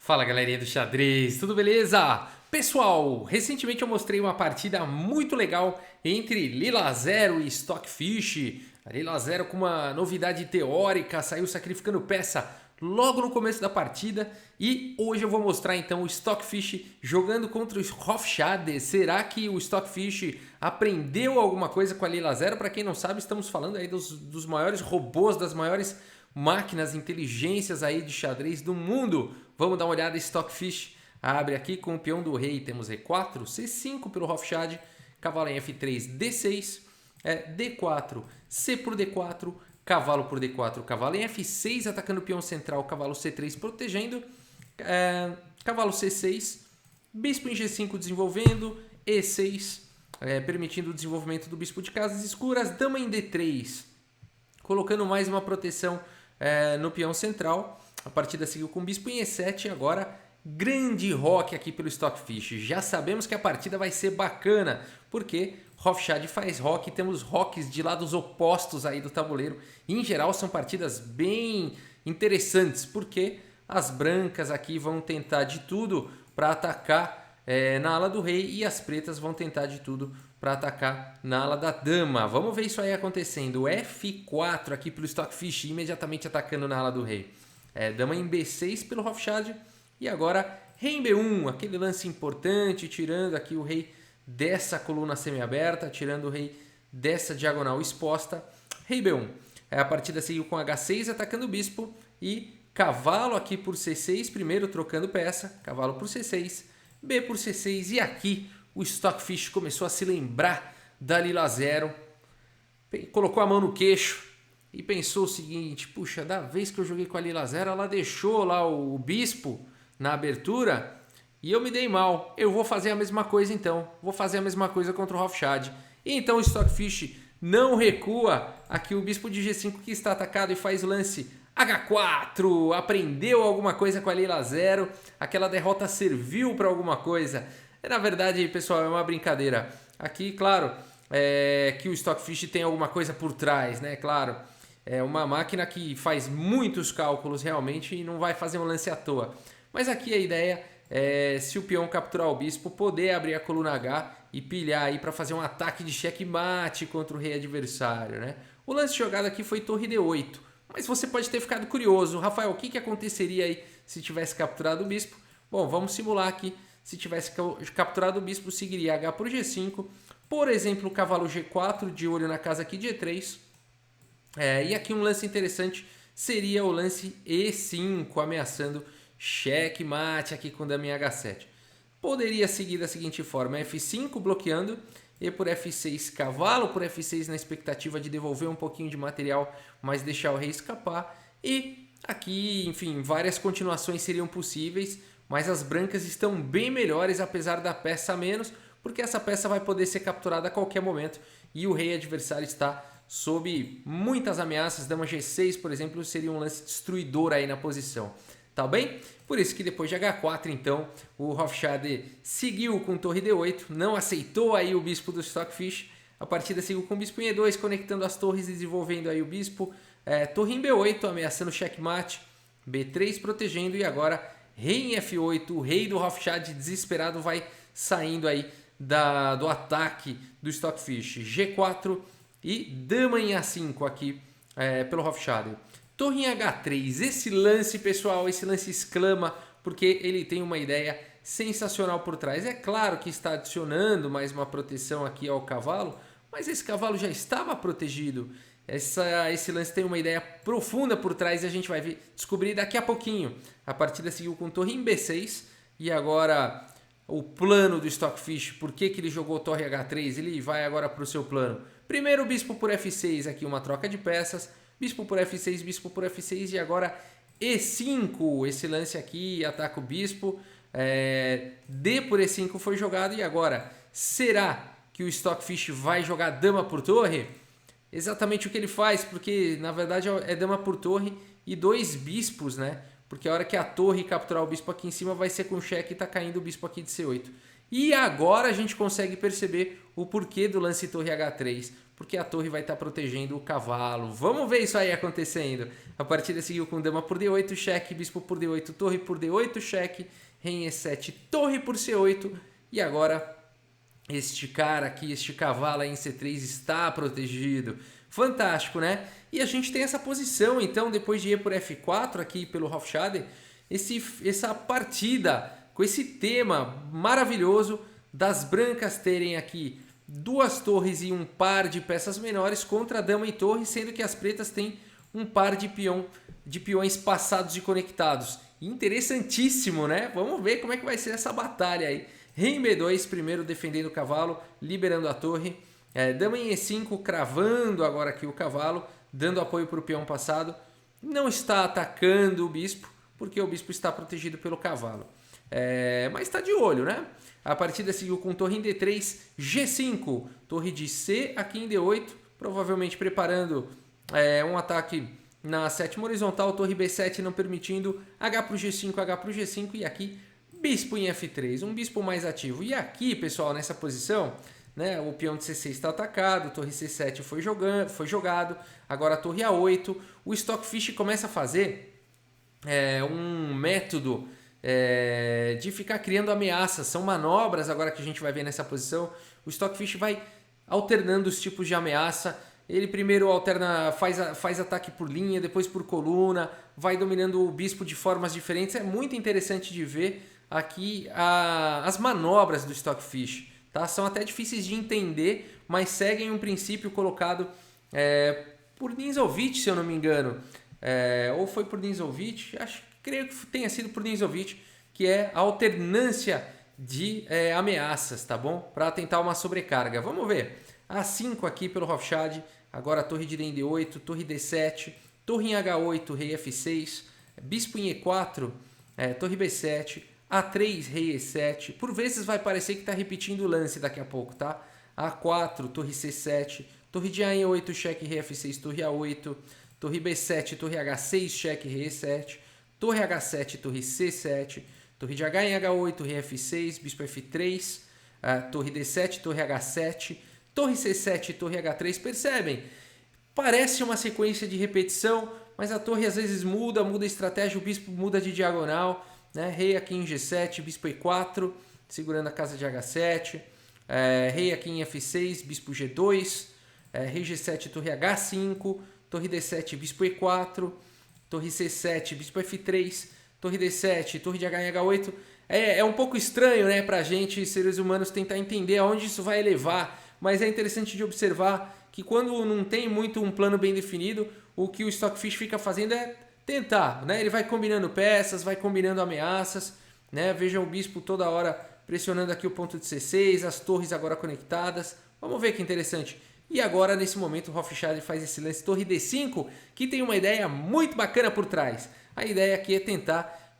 Fala galerinha do xadrez, tudo beleza? Pessoal, recentemente eu mostrei uma partida muito legal entre Lila Zero e Stockfish. A Lila Zero com uma novidade teórica, saiu sacrificando peça logo no começo da partida. E hoje eu vou mostrar então o Stockfish jogando contra o Hofstadter. Será que o Stockfish aprendeu alguma coisa com a Lila Zero? Para quem não sabe, estamos falando aí dos maiores robôs, das maiores máquinas, inteligências aí de xadrez do mundo. Vamos dar uma olhada. Stockfish abre aqui com o peão do rei. Temos E4, C5 pelo Hofstadter, cavalo em F3, D6, D4, C por D4, cavalo por D4, cavalo em F6 atacando o peão central, cavalo C3 protegendo, cavalo C6, bispo em G5 desenvolvendo, E6 permitindo o desenvolvimento do bispo de casas escuras, dama em D3 colocando mais uma proteção no peão central. A partida seguiu com bispo em E7 e agora grande roque aqui pelo Stockfish. Já sabemos que a partida vai ser bacana, porque Hofstadter faz roque, temos roques de lados opostos aí do tabuleiro. Em geral são partidas bem interessantes, porque as brancas aqui vão tentar de tudo para atacar na ala do rei e as pretas vão tentar de tudo para atacar na ala da dama. Vamos ver isso aí acontecendo. F4 aqui pelo Stockfish, imediatamente atacando na ala do rei. Dama em B6 pelo Hofstadter. E agora rei em B1, aquele lance importante, tirando aqui o rei dessa coluna semiaberta, tirando o rei dessa diagonal exposta. Rei B1. A partida seguiu com H6 atacando o bispo e cavalo aqui por C6, primeiro trocando peça, cavalo por C6, B por C6 e aqui o Stockfish começou a se lembrar da Lila Zero, colocou a mão no queixo e pensou o seguinte: puxa, da vez que eu joguei com a Lila Zero, ela deixou lá o bispo na abertura e eu me dei mal. Eu vou fazer a mesma coisa então. Vou fazer a mesma coisa contra o Hofstadter. E então o Stockfish não recua. Aqui o bispo de G5 que está atacado e faz lance H4. Aprendeu alguma coisa com a Lila Zero. Aquela derrota serviu para alguma coisa. Na verdade, pessoal, é uma brincadeira. Aqui, claro, que o Stockfish tem alguma coisa por trás, né? Claro, é uma máquina que faz muitos cálculos realmente e não vai fazer um lance à toa. Mas aqui a ideia é, se o peão capturar o bispo, poder abrir a coluna H e pilhar aí para fazer um ataque de checkmate contra o rei adversário, né? O lance jogado aqui foi torre D8, mas você pode ter ficado curioso. Rafael, o que aconteceria aí se tivesse capturado o bispo? Bom, vamos simular aqui. Se tivesse capturado o bispo, seguiria H por G5, por exemplo, cavalo G4, de olho na casa aqui de E3. E aqui um lance interessante seria o lance E5, ameaçando checkmate aqui com dama em H7. Poderia seguir da seguinte forma: F5 bloqueando, E por F6, cavalo por F6 na expectativa de devolver um pouquinho de material, mas deixar o rei escapar. E aqui, enfim, várias continuações seriam possíveis, mas as brancas estão bem melhores apesar da peça a menos, porque essa peça vai poder ser capturada a qualquer momento e o rei adversário está sob muitas ameaças. Dama G6, por exemplo, seria um lance destruidor aí na posição. Tá bem? Por isso que depois de H4, então, o Hofstadter seguiu com torre D8, não aceitou aí o bispo do Stockfish. A partida seguiu com bispo em E2, conectando as torres e desenvolvendo aí o bispo. Torre em B8, ameaçando checkmate. B3 protegendo e agora rei em F8. O rei do Hofstadter desesperado vai saindo aí do ataque do Stockfish. G4 e dama em A5 aqui pelo Hofstadter. Torre em H3, esse lance, pessoal, esse lance exclama, porque ele tem uma ideia sensacional por trás. É claro que está adicionando mais uma proteção aqui ao cavalo, mas esse cavalo já estava protegido. Esse lance tem uma ideia profunda por trás e a gente vai descobrir daqui a pouquinho. A partida seguiu com torre em B6 e agora o plano do Stockfish, por que ele jogou torre H3? Ele vai agora para o seu plano. Primeiro bispo por F6, aqui uma troca de peças. Bispo por F6, bispo por F6 e agora E5. Esse lance aqui ataca o bispo. D por E5 foi jogado e agora será que o Stockfish vai jogar dama por torre? Exatamente o que ele faz, porque na verdade é dama por torre e dois bispos, né? Porque a hora que a torre capturar o bispo aqui em cima vai ser com cheque e tá caindo o bispo aqui de C8. E agora a gente consegue perceber o porquê do lance torre H3, porque a torre vai estar protegendo o cavalo. Vamos ver isso aí acontecendo. A partida seguiu com dama por D8, cheque, bispo por D8, torre por D8, cheque, rei em E7, torre por C8. E agora este cara aqui, este cavalo aí em C3 está protegido. Fantástico, né? E a gente tem essa posição, então, depois de ir por F4 aqui pelo Hofstadter, essa partida com esse tema maravilhoso das brancas terem aqui duas torres e um par de peças menores contra dama e torre, sendo que as pretas têm um par de peões passados e conectados. Interessantíssimo, né? Vamos ver como é que vai ser essa batalha aí. Rei em B2, primeiro defendendo o cavalo, liberando a torre. Dama em E5, cravando agora aqui o cavalo, dando apoio para o peão passado. Não está atacando o bispo, porque o bispo está protegido pelo cavalo. Mas está de olho, né? A partida seguiu com torre em D3, G5, torre de C aqui em D8, provavelmente preparando um ataque na sétima horizontal, torre B7 não permitindo, H para o G5, H para o G5 e aqui bispo em F3, um bispo mais ativo. E aqui, pessoal, nessa posição, né, o peão de C6 está atacado, torre C7 foi jogado, agora a torre A8. O Stockfish começa a fazer um método de ficar criando ameaças, são manobras agora que a gente vai ver nessa posição. O Stockfish vai alternando os tipos de ameaça. Ele primeiro faz ataque por linha, depois por coluna, vai dominando o bispo de formas diferentes. É muito interessante de ver aqui as manobras do Stockfish. Tá? São até difíceis de entender, mas seguem um princípio colocado por Ninzowitsch, se eu não me engano. Ou foi por Ninzowitsch, creio que tenha sido por Ninzowitsch, que é a alternância de ameaças, tá bom? Para tentar uma sobrecarga. Vamos ver. A5 aqui pelo Hofstadter, agora torre de D8, torre D7, torre em H8, rei F6, bispo em E4, torre B7, A3, rei E7. Por vezes vai parecer que está repetindo o lance daqui a pouco, tá? A4, torre C7, torre de A em E8, cheque, rei F6, torre A8, torre B7, torre H6, cheque, rei E7, torre H7, torre C7, torre de H em H8, rei F6, bispo F3, torre D7, torre H7, torre C7, torre H3. Percebem? Parece uma sequência de repetição, mas a torre às vezes muda a estratégia, o bispo muda de diagonal, né? Rei aqui em G7, bispo E4, segurando a casa de H7, rei aqui em F6, bispo G2, rei G7, torre H5, torre D7, bispo E4, torre C7, bispo F3, torre D7, torre de H em H8. É um pouco estranho, né, pra gente, seres humanos, tentar entender aonde isso vai levar, mas é interessante de observar que quando não tem muito um plano bem definido, o que o Stockfish fica fazendo é tentar, né? Ele vai combinando peças, vai combinando ameaças, né? Vejam o bispo toda hora pressionando aqui o ponto de C6, as torres agora conectadas. Vamos ver que interessante. E agora, nesse momento, o Hofstadter faz esse lance torre D5, que tem uma ideia muito bacana por trás. A ideia aqui é tentar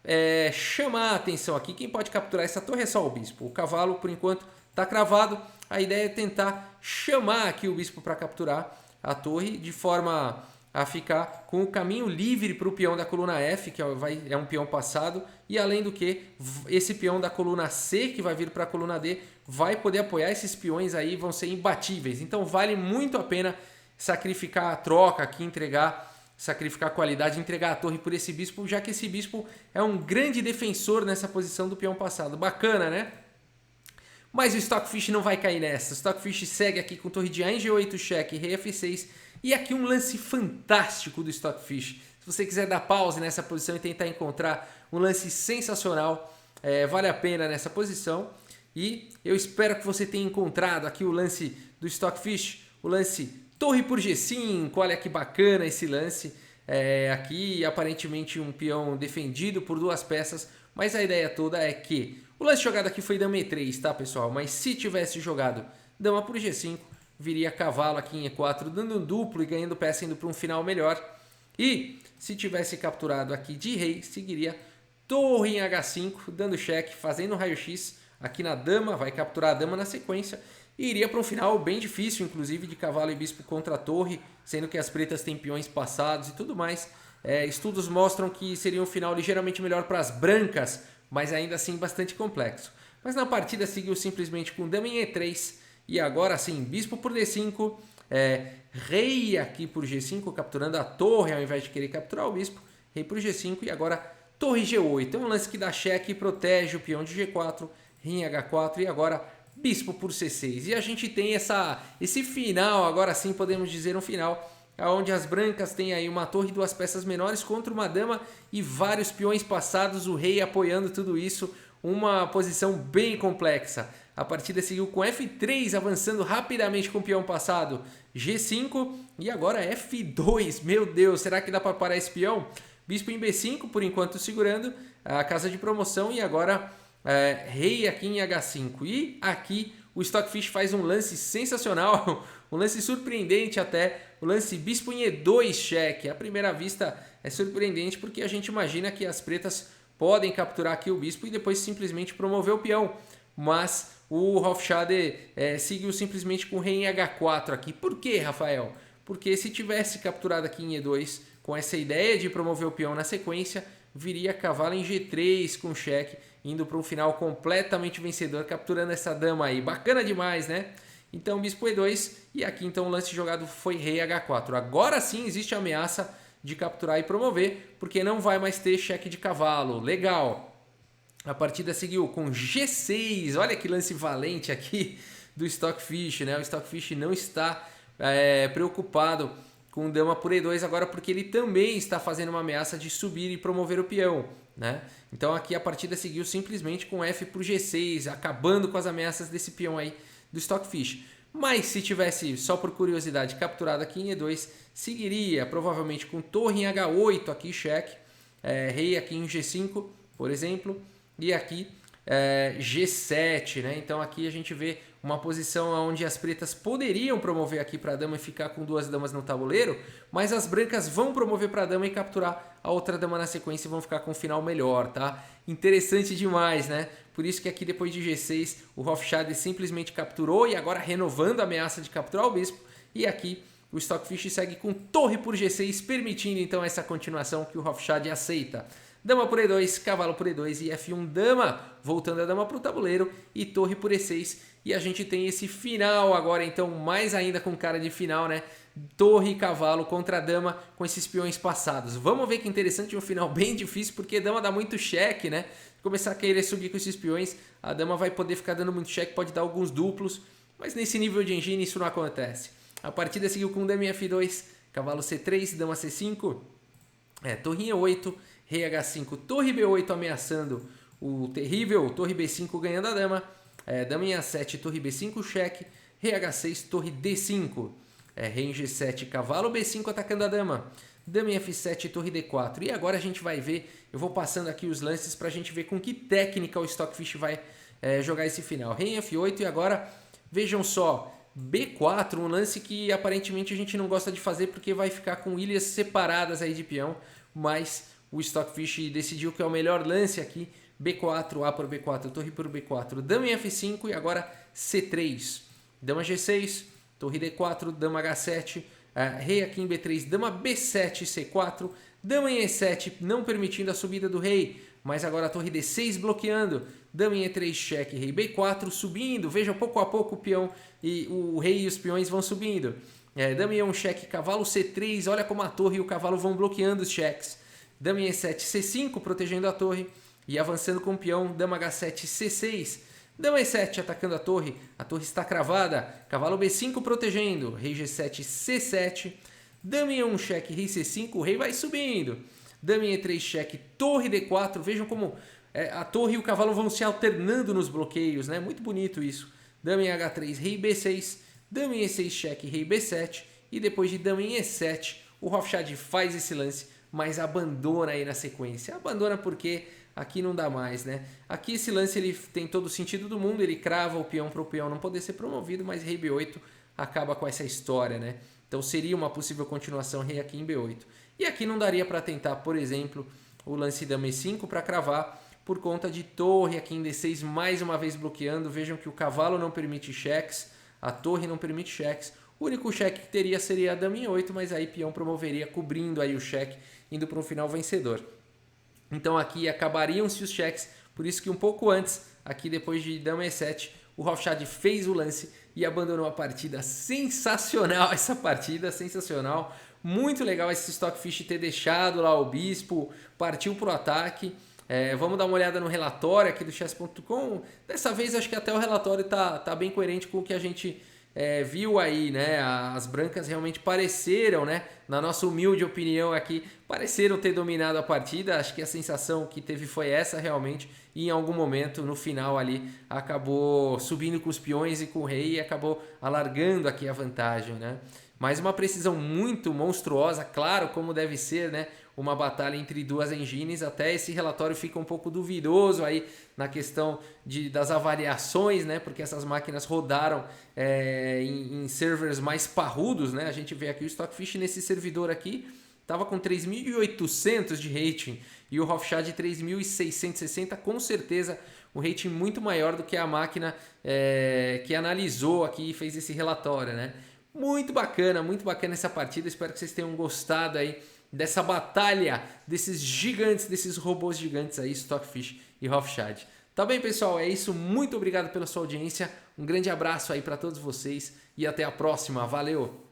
chamar a atenção aqui. Quem pode capturar essa torre é só o bispo. O cavalo, por enquanto, está cravado. A ideia é tentar chamar aqui o bispo para capturar a torre de forma a ficar com o caminho livre para o peão da coluna F, que é um peão passado, e além do que, esse peão da coluna C, que vai vir para a coluna D, vai poder apoiar esses peões aí, vão ser imbatíveis. Então vale muito a pena sacrificar a troca aqui, sacrificar a qualidade, entregar a torre por esse bispo, já que esse bispo é um grande defensor nessa posição do peão passado. Bacana, né? Mas o Stockfish não vai cair nessa. O Stockfish segue aqui com torre de A em G8, cheque, rei F6. E aqui um lance fantástico do Stockfish. Se você quiser dar pause nessa posição e tentar encontrar um lance sensacional, vale a pena nessa posição. E eu espero que você tenha encontrado aqui o lance do Stockfish, o lance torre por G5. Olha que bacana esse lance. Aqui aparentemente um peão defendido por duas peças, mas a ideia toda é que o lance jogado aqui foi dama E3, tá, pessoal? Mas se tivesse jogado dama por G5, viria cavalo aqui em E4, dando um duplo e ganhando peça, indo para um final melhor. E se tivesse capturado aqui de rei, seguiria torre em H5, dando cheque, fazendo raio-x aqui na dama, vai capturar a dama na sequência. E iria para um final bem difícil, inclusive de cavalo e bispo contra a torre, sendo que as pretas têm peões passados e tudo mais. Estudos mostram que seria um final ligeiramente melhor para as brancas, mas ainda assim bastante complexo. mas na partida seguiu simplesmente com dama em E3 e agora sim, bispo por D5, rei aqui por G5, capturando a torre ao invés de querer capturar o bispo, rei por G5 e agora torre G8. É um lance que dá cheque e protege o peão de G4, rei em H4 e agora bispo por C6. E a gente tem esse final, agora sim podemos dizer um final, onde as brancas têm aí uma torre e duas peças menores contra uma dama e vários peões passados, o rei apoiando tudo isso, uma posição bem complexa. A partida seguiu com F3, avançando rapidamente com o peão passado, G5 e agora F2. Meu Deus, será que dá para parar esse peão? Bispo em B5, por enquanto segurando a casa de promoção e agora rei aqui em H5. E aqui o Stockfish faz um lance sensacional, um lance surpreendente até, o lance bispo em E2 cheque. À primeira vista é surpreendente porque a gente imagina que as pretas podem capturar aqui o bispo e depois simplesmente promover o peão. Mas o Hofstadter seguiu simplesmente com rei em H4 aqui. Por quê, Rafael? Porque se tivesse capturado aqui em E2 com essa ideia de promover o peão na sequência, viria cavalo em G3 com cheque, indo para um final completamente vencedor, capturando essa dama aí. Bacana demais, né? Então, bispo E2 e aqui então o lance jogado foi rei H4. Agora sim existe a ameaça de capturar e promover, porque não vai mais ter cheque de cavalo. Legal! A partida seguiu com G6. Olha que lance valente aqui do Stockfish, né? O Stockfish não está preocupado com dama por E2 agora porque ele também está fazendo uma ameaça de subir e promover o peão, né? Então aqui a partida seguiu simplesmente com F por G6, acabando com as ameaças desse peão aí do Stockfish. Mas se tivesse, só por curiosidade, capturado aqui em E2, seguiria provavelmente com torre em H8 aqui, cheque, rei aqui em G5, por exemplo, e aqui G7, né? Então aqui a gente vê uma posição onde as pretas poderiam promover aqui para a dama e ficar com duas damas no tabuleiro, mas as brancas vão promover para a dama e capturar a outra dama na sequência e vão ficar com um final melhor, tá? Interessante demais, né? Por isso que aqui depois de G6 o Hofstadter simplesmente capturou e agora renovando a ameaça de capturar o bispo, e aqui o Stockfish segue com torre por G6, permitindo então essa continuação que o Hofstadter aceita. Dama por E2, cavalo por E2 e F1 dama, voltando a dama para o tabuleiro e torre por E6. E a gente tem esse final agora, então, mais ainda com cara de final, né? Torre e cavalo contra a dama com esses peões passados. Vamos ver que interessante, um final bem difícil, porque a dama dá muito cheque, né? Se começar a querer subir com esses peões, a dama vai poder ficar dando muito cheque, pode dar alguns duplos, mas nesse nível de engine isso não acontece. A partida seguiu com dama em F2, cavalo C3, dama C5, torre em E8, rei H5, torre B8 ameaçando o terrível, torre B5 ganhando a dama, dama em A7, torre B5, cheque, rei H6, torre D5, rei em G7, cavalo B5 atacando a dama, dama em F7, torre D4. E agora a gente vai ver, eu vou passando aqui os lances para a gente ver com que técnica o Stockfish vai jogar esse final. Rei em F8 e agora, vejam só, B4, um lance que aparentemente a gente não gosta de fazer porque vai ficar com ilhas separadas aí de peão, mas o Stockfish decidiu que é o melhor lance aqui, B4, A por B4, torre por B4, dama em F5 e agora C3, dama G6, torre D4, dama H7, rei aqui em B3, dama B7, C4, dama em E7, não permitindo a subida do rei, mas agora a torre D6 bloqueando, dama em E3, cheque, rei B4 subindo, veja pouco a pouco o peão e o rei e os peões vão subindo, dama em E1, cheque, cavalo C3, olha como a torre e o cavalo vão bloqueando os cheques, dama em E7, C5 protegendo a torre e avançando com o peão, dama H7, C6, dama E7 atacando a torre está cravada, cavalo B5 protegendo, rei G7, C7, dama em E1, cheque, rei C5, o rei vai subindo, dama em E3, cheque, torre D4, vejam como a torre e o cavalo vão se alternando nos bloqueios, né? Muito bonito isso, dama em H3, rei B6, dama em E6, cheque, rei B7 e depois de dama em E7, o Hofstadter faz esse lance, mas abandona aí na sequência. Abandona porque aqui não dá mais, né? Aqui esse lance ele tem todo o sentido do mundo, ele crava o peão para o peão não poder ser promovido, mas rei B8 acaba com essa história, né? Então seria uma possível continuação rei aqui em B8. E aqui não daria para tentar, por exemplo, o lance dama E5 para cravar, por conta de torre aqui em D6 mais uma vez bloqueando. Vejam que o cavalo não permite cheques, a torre não permite cheques. O único cheque que teria seria a dama em 8, mas aí peão promoveria cobrindo aí o cheque, indo para um final vencedor. Então aqui acabariam-se os cheques, Por isso que um pouco antes, aqui depois de dama E7, o Hofstad fez o lance e abandonou a partida. Sensacional essa partida, sensacional. Muito legal esse Stockfish ter deixado lá o bispo, partiu pro ataque. Vamos dar uma olhada no relatório aqui do chess.com. Dessa vez acho que até o relatório tá bem coerente com o que a gente viu aí, né? As brancas realmente pareceram, né? Na nossa humilde opinião aqui, pareceram ter dominado a partida. Acho que a sensação que teve foi essa realmente. E em algum momento, no final ali, acabou subindo com os peões e com o rei e acabou alargando aqui a vantagem, né? Mas uma precisão muito monstruosa, claro, como deve ser, né? Uma batalha entre duas engines. Até esse relatório fica um pouco duvidoso aí na questão das avaliações, né? Porque essas máquinas rodaram em servers mais parrudos, né? A gente vê aqui o Stockfish nesse servidor aqui, estava com 3.800 de rating e o Hofstad 3.660, com certeza um rating muito maior do que a máquina que analisou aqui e fez esse relatório, né? Muito bacana essa partida. Espero que vocês tenham gostado aí dessa batalha desses gigantes, desses robôs gigantes aí, Stockfish e Hofstad. Tá bem, pessoal? É isso. Muito obrigado pela sua audiência. Um grande abraço aí para todos vocês e até a próxima. Valeu!